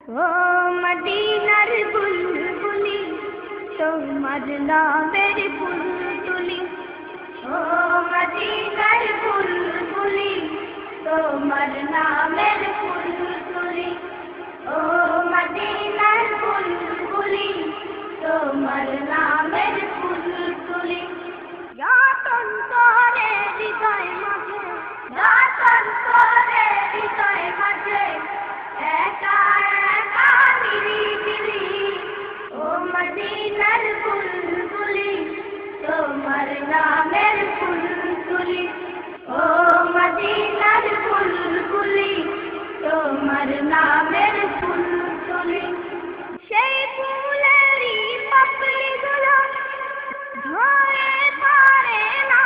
ও মদিনার বুলবুলি তোমার নামের ফুল তুলি, ও মদিনার বুলবুলি তোমার নামের ফুল তুলি, ও মদিনার বুলবুলি তোমার নামের ফুল তুলি। যতন করে হৃদয় মাঝে, যতন করে হৃদয় মাঝে একা একা নিরিবিলি, ও মদিনার বুলবুলি তোমার নামের ফুল তুলি, ও মদিনার বুলবুলি তোমার নামের ফুল তুলি। সেই ফুলেরই পাপড়িগুলো ঝরে পড়ে না,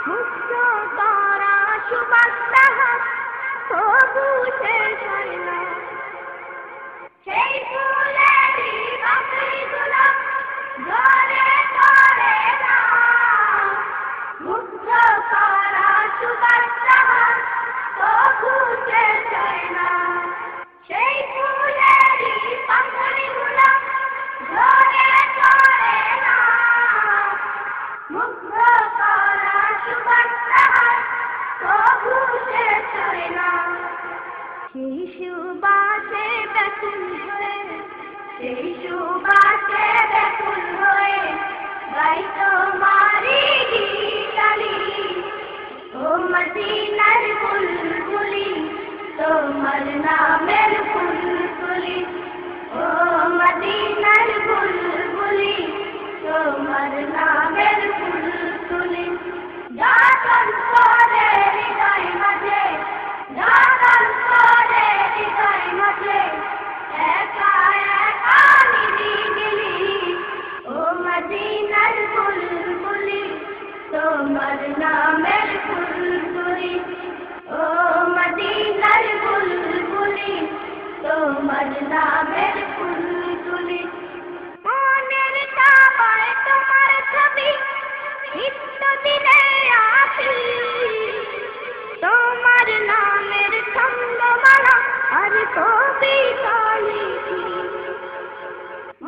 মুক্ত করা সুবাস তবু শেষ হয় না। সেই ফুলেরই পাপড়িগুলো ঝরে পড়ে না, মুক্ত করা সুবাস তবু শেষ হয় না। সেই ফুলেরই পাপড়িগুলো ঝরে পড়ে না, মুগ্ধ করা সুবাস তবু শেষ হয় না। সেই সুবাসে ব্যাকুল হয়ে, সেই সুবাসে ব্যাকুল হয়ে গাই তোমারি গীতালি, ও মদিনার বুলবুলি তোমার নামের ফুল তুলি, ও মদিনার বুলবুলি তোমার নামের ফুল তুলি। যতন করে হৃদয় মাঝে, যতন করে হৃদয় মাঝে একা একা নিরিবিলি, ও মদিনার বুলবুলি তোমার নামের ফুল তুলি, ও মদিনার বুলবুলি তোমার নামের ফুল তুলি। মনের কাবায় তোমার ছবি নিত্য দিনে আসি, তোমার নামের ছন্দমালা আর কবিতা লিখি।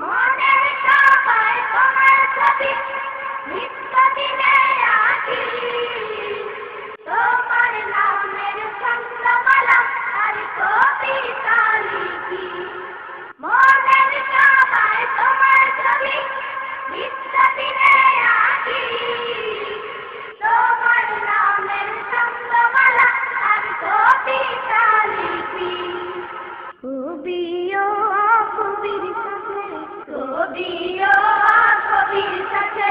মনের কাবায় তোমার ছবি নিত্য দিনে আসি, তোমার নামের ছন্দমালা আর কবিতা লিখি। মনের কাবায় তোমার ছবি নিত্য দিনে আসি, তোমার নামের ছন্দমালা আর কবিতা লিখি। কবিও কবির সাথে, কবিও কবির সাথে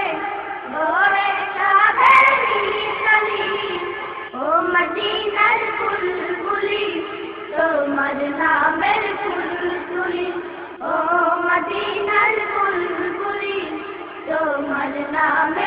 গড়ে সাধের মিতালি, ও মদিনার বুলবুলি তোমার নামের ফুল তুলি, ও মদিনার বুলবুলি তোমার নামের